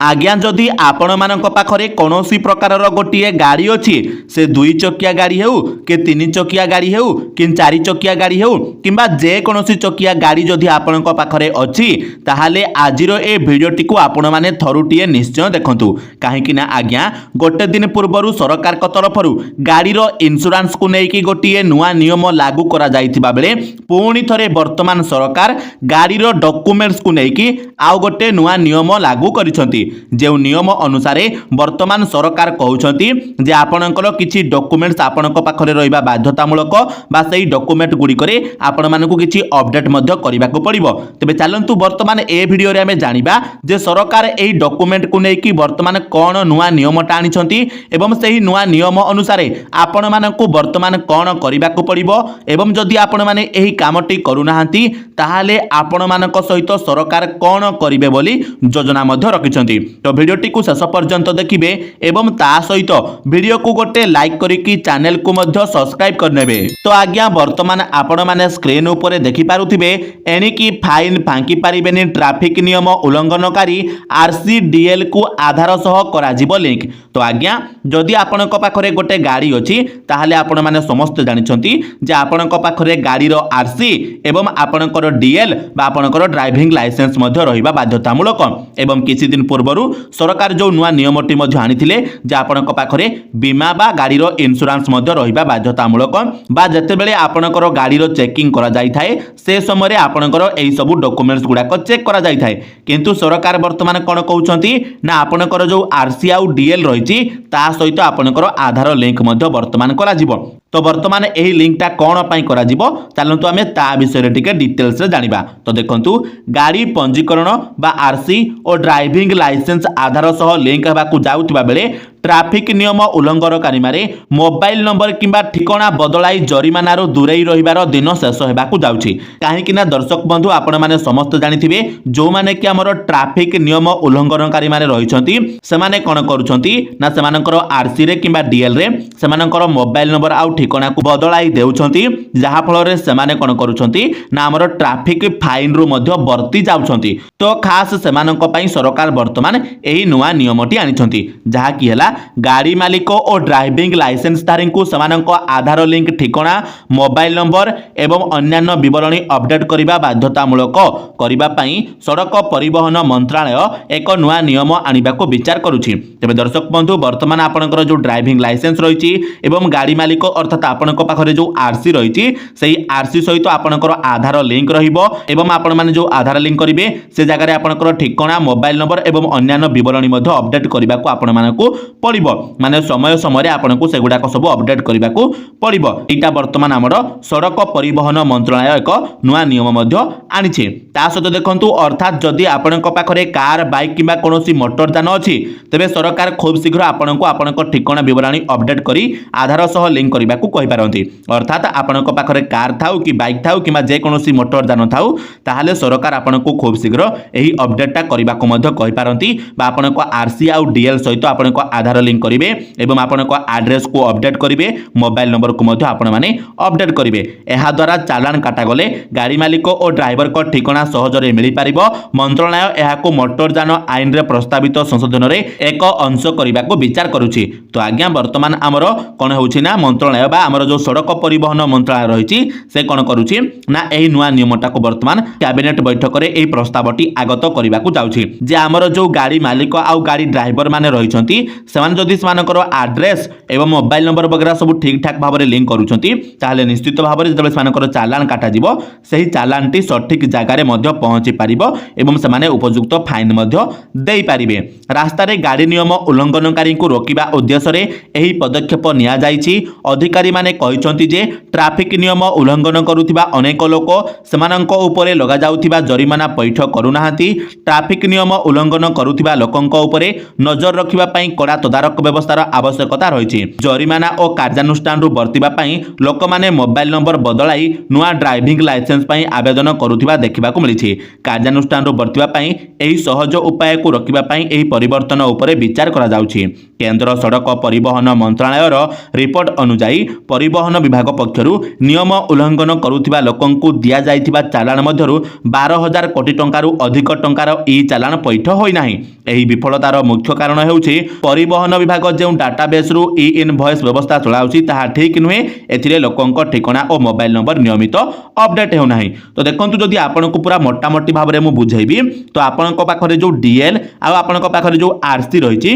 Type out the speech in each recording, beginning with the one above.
आज्ञा जदि आपण मानक पाखरे कौनसी प्रकारर गोटे गाड़ी अच्छी से 2 चकिया गाड़ी हो कि 3 चकिया गाड़ी हो कि 4 चकिया गाड़ी हो किंबा जेकोसी चकिया गाड़ी जदि आपण पाखरे अच्छी ताहाले आजिर ए भिडियोटी को आपण माने थरुटिए निश्चय देखंतु कहीं आज्ञा गोटे दिन पूर्व सरकार तरफ गाड़ीर इंश्योरेंस को लेकिन गोटे नुआ नियम लागू करा जाइथिबा बेले पुणी थरे वर्तमान सरकार गाड़ीर डॉक्यूमेंट्स को लेकिन आउ गोटे नुआ नियम लागू करिसंती जो नियम अनुसार वर्तमान सरकार कहउछंती जे आपणकर किछि डॉक्यूमेंट्स आपणक पाखरे रहिबा बाध्यतामूलक बा सेही डॉक्यूमेंट गुडी करे आपण मानकु किछि अपडेट मध्य करिबाको पड़िबो। तबे चलंतु वर्तमान ए वीडियो रे हमें जानिबा जे सरकार एही डॉक्यूमेंट को लेकि वर्तमान कोन नुआ नियमटा आनिछंती एवं सेही नुआ नियम अनुसार आपण मानकु वर्तमान कोन करिबाको पड़िबो एवं जदि आपण माने एही कामटी करूनाहांती ताहाले आपण मानक सहित सरकार कोन करिवे बोली योजना मध्य रखिछंती। तो वीडियोटी को शेष पर्यंत देखिए एवं ता सहित वीडियो को गोटे लाइक करिकी चैनल को मध्य सब्सक्राइब करनेबे। तो आज्ञा वर्तमान आपण माने स्क्रीन ऊपर देखि पारुथिबे एनिकी फाइन फांकी पारिबेनी ट्रैफिक नियम उल्लंघनकारी आरसीडीएल को आधार सह करा जिवो लिंक। तो आज्ञा जदि आपणक पाखरे गोटे गाड़ी अछि ताहाले आपण माने समस्त जानिछंती जे आपणक पाखरे गाड़ीर आरसी एवं आपणकर डीएल बा आपणकर ड्राइविंग लाइसेंस मध्य रहिबा बाध्यतामूलक एवं किछि दिन पूर्व सरकार जो नुआ नियमटी मध्य आनिथिले जे आपणक पाखरे बीमा बा गाड़ीर इंश्योरेंस मध्य रहिबा बाध्यतामूलक बा जेतेबेले आपणकर गाड़ीर चेकिंग करा जाई थाए से समय आपणकर एही सब डॉक्यूमेंट्स गुडाक चेक करा जाई थाए किंतु सरकार वर्तमान कोन कहउछंती ना आपणकर जो आरसी आउ डीएल रहिछि ता सहित आपणकर आधार लिंक मध्य वर्तमान करा जिवो। तो वर्तमान एही लिंकटा कोन पई करा जिवो चलंतु आमे ता विषय टिके डिटेल्स रे जानिबा। तो देखंतु गाड़ी पंजीकरण बा आरसी और ड्राइविंग लाइसेंस आधार सह लिंक हेबाकु जाउतिबा बेले ट्रैफिक नियम उल्लंघनकारी मारे मोबाइल नंबर किंबा ठिकाना बदलाई जरिमानारो दूरेई रहिबार दिन शेष हेबाकु जाउछि। काहेकि ना दर्शक बंधु आपण माने समस्त जानिथिबे जो माने कि हमर ट्रैफिक नियम उल्लंघनकारी माने रहिसंती से माने कोन करूछंती ना सेमानकर आरसी रे किंबा डीएल रे सेमानकर मोबाइल नंबर आउ ठिकाना को बदलाई देउछंती जहा फल रे सेमाने कोन करूछंती ना हमर ट्रैफिक फाइन रो मध्य बर्ती जाउछंती। तो खास सेमानक पई सरकार वर्तमान एही नुआ नियमटी आनिछंती जहा कि हला गाड़ी मालिक और ड्राइविंग लाइसेंस धारी को सेमानक आधार लिंक ठिकाना मोबाइल नंबर एवं अन्यान्य विवरणी अपडेट करने बाध्यतामूलक करने सड़क परिवहन मंत्रालय एक नुआ नियम आनिबा को विचार करुछि। तेबे दर्शक बंधु वर्तमान आपनकर जो ड्राइविंग लाइसेंस रही एवं गाड़ी मालिक अर्थात आपनक पाखरे जो आरसी रही से आरसी सहित आपनकर आधार लिंक रहिबो एवं आपण माने जो आधार लिंक करिवे से जगह आपनकर ठिकाना मोबाइल नंबर एवं अन्यान्य विवरणी मध्ये अपडेट करने को आपण मानकु पड़िबो माने समय समय आपनको सेगुडाक सब अपडेट करने को पड़िबो। एटा वर्तमान आमर सड़क परिवहन मंत्रालय एक नुआ नियम मध्ये आनिछे। ता सहित देखंतु अर्थात जदि आपनक पाखरे कार बाइक किबा कोनोसी मोटर यान अछि तबे सरकार खूब शीघ्र आपनको आपनक ठिकाना विवरणी अपडेट करी आधार सह लिंक करबा को कहि पारंती। अर्थात आपनक पाखरे कार थाउ कि बाइक थाउ किबा जे कोनोसी मोटर यान थाउ ताहाले सरकार आपनको खूब शीघ्र एही अपडेटटा करबा को मध्ये कहि पारंती बा आपनक आरसी आउ डीएल सहित आपनक आधार लिंक करिवे एवं आपनक एड्रेस को अपडेट करिवे मोबाइल नंबर को मध्ये आपण माने अपडेट करिवे। एहा द्वारा चालान काटा गले गाड़ी मालिक और ड्राइवर को ठिकाना सहजरे मिली पारिबो। मंत्रालय एहा को मोटर यान आईन रे प्रस्तावित संशोधन रे एक अंश करबा को विचार करूछि। तो आज्ञा वर्तमान आमर कोन होउछि ना मंत्रालय बा आमर जो सड़क परिवहन मंत्रालय रहिछि से कोन करूछि ना एही नुआ नियमटा को वर्तमान कैबिनेट बैठक रे एही प्रस्तावटी आगत करबा को जाउछि जे आमर जो गाड़ी मालिक आउ गाड़ी ड्राइवर माने रहिछंती सेमान जदि सेमानकर एड्रेस एवं मोबाइल नंबर वगैरह सब ठीक ठाक भाव में लिंक करूछंती ताहाले निश्चित भाव में जब सेमानकर चालान काटा जिवो सही चालानटी सठिक जगार मध्य पहुंची पारिबो एवं सेमाने उपयुक्त फाइन मध्य देई पारिबे। रास्ता रे गाड़ी नियम उल्लंघनकारी को रोकिबा उद्देश्य रे एही पदक्षेप निया जाईछि। अधिकारी माने कहिसंती जे ट्रैफिक नियम उल्लंघन करुथिबा अनेक लोक सेमानक उपरे लगा जाउथिबा जरिमाना पैठ करूनाहांती। ट्रैफिक नियम उल्लंघन करुथिबा लोकंक उपरे नजर रखिबा पई कड़ा ତଦାରଖ ବ୍ୟବସ୍ଥାର ଆବଶ୍ୟକତା ରହିଛି। ଜରିମାନା ଓ କାର୍ଯ୍ୟାନୁଷ୍ଠାନରୁ ବର୍ତ୍ତିବା ପାଇଁ ଲୋକମାନେ ମୋବାଇଲ ନମ୍ବର ବଦଳାଇ ନୂଆ ଡ୍ରାଇଭିଂ ଲାଇସେନ୍ସ ପାଇଁ ଆବେଦନ କରୁଥିବା ଦେଖିବାକୁ ମିଳିଛି। କାର୍ଯ୍ୟାନୁଷ୍ଠାନରୁ ବର୍ତ୍ତିବା ପାଇଁ ଏହି ସହଜ ଉପାୟକୁ ରୋକିବା ପାଇଁ ଏହି ପରିବର୍ତ୍ତନ ଉପରେ ବିଚାର କରାଯାଉଛି। କେନ୍ଦ୍ର ସଡ଼କ ପରିବହନ ମନ୍ତ୍ରଣାଳୟର ରିପୋର୍ଟ ଅନୁଯାୟୀ ପରିବହନ ବିଭାଗ ପକ୍ଷରୁ ନିୟମ ଉଲ୍ଲଂଘନ କରୁଥିବା ଲୋକଙ୍କୁ ଦିଆଯାଇଥିବା ଚାଲାଣ ମଧ୍ୟରୁ 12,000 କୋଟି ଟଙ୍କାରୁ ଅଧିକ ଟଙ୍କାର ଇ ଚାଲାଣ ପୈଠ ହୋଇନାହିଁ। ଏହି ବିଫଳତାର ମୁଖ୍ୟ କାରଣ ହେଉଛି ପରିବହନ ବିଭାଗ ଯେଉଁ ଡାଟାବେସ୍ରୁ ଇ ଇନଭଏସ୍ ବ୍ୟବସ୍ଥା ଚଳାଉଛି ତାହା ଠିକ୍ ନୁହେଁ। ଏଥିରେ ଲୋକଙ୍କ ଠିକଣା ଓ ମୋବାଇଲ ନମ୍ବର ନିୟମିତ ଅପଡେଟ୍ ହେଉନାହିଁ। ତ ଦେଖନ୍ତୁ, ଯଦି ଆପଣଙ୍କୁ ପୁରା ମୋଟାମୋଟି ଭାବରେ ମୁଁ ବୁଝେଇବି, ତ ଆପଣଙ୍କ ପାଖରେ ଯେଉଁ DL ଆଉ ଆପଣଙ୍କ ପାଖରେ ଯେଉଁ RC ରହିଛି,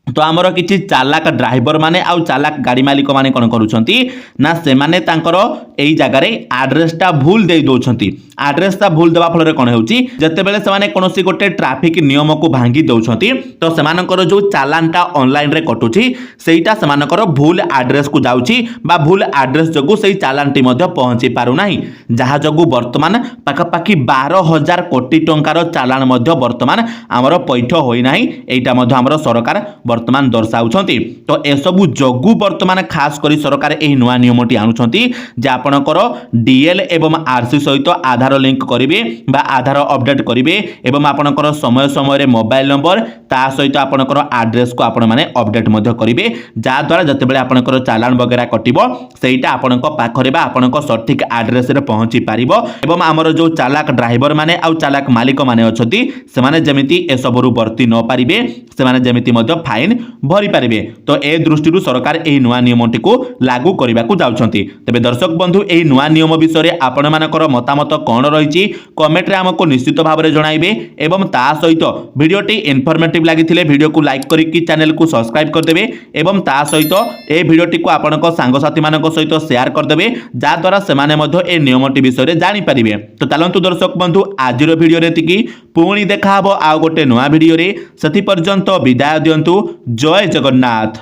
तो आमर किसी चालाक ड्राइवर माने आउ चालाक गाड़ी मालिक माने कौन करुछंती ना सेमाने तांकर एई जगारे एड्रेसटा भूल दे दोछंती। एड्रेसटा भूल देवा फल कौन होउची जतेबेले सेमाने कोनोसी गोटे ट्रैफिक नियम को भांगी दउछंती तो सेमानकर जो चालानटा ऑनलाइन रे कटुची सेटा सेमानकर भूल एड्रेस को जाउची बा भूल एड्रेस जगु सेई चालानटी मध्ये पहुंची पारु नाही, जहा जगु वर्तमान पाखापाखि 12,000 कोटी टंकार चालान मध्ये वर्तमान आमर पैठ होई नाही। एटा मध्ये आमर सरकार वर्तमान दर्शाउछंती। तो एसबु जगु वर्तमान खास करी सरकार एही नुआ नियमटी आनुछंती जे आपणकर डीएल एवं आरसी सहित आधार लिंक करिवे बा आधार अपडेट करिवे एवं आपणकर समय समय रे मोबाइल नंबर ता सहित आपणकर एड्रेस को आपण माने अपडेट मध्ये करिवे, जा द्वारा जतेबेले आपणकर चालान वगैरह कटिबो सेटा आपणक पाखरे बा आपणक सठिक एड्रेस रे पहुंची पारिबो एवं हमर जो चालाक ड्राइवर माने आउ चालाक मालिक माने अछंती सेमाने जेमिति एसबरु वर्ती न पारिबे, सेमाने जेमिति मध्ये फाइन भरी पारिबे। तो ए दृष्टि सरकार एही नुआ नियमटी को लागू करने को जाउछंती। तेबे दर्शक बंधु एही नुआ नियम विषय रे आपण मानकर मतामत कोन रहिछि कमेंट रे हमको निश्चित भाव में जणाइबे एवं ता सहित वीडियोटी इनफॉर्मेटिव लागिथिले वीडियो को लाइक करिकि चैनल को सब्सक्राइब कर देबे एवं ता सहित ए वीडियोटी को आपनक सांगसाथी मानक सहित शेयर कर देबे, जा द्वारा सेमाने मध्ये ए नियमटी विषय रे जानि पारिबे। तो चलंतु दर्शक बंधु आजिर वीडियो रे तिकी पुणी देखा हबो आ गोटे नुआ वीडियो रे, सेति पर्यंत विदाय दियंतु। जय जगन्नाथ।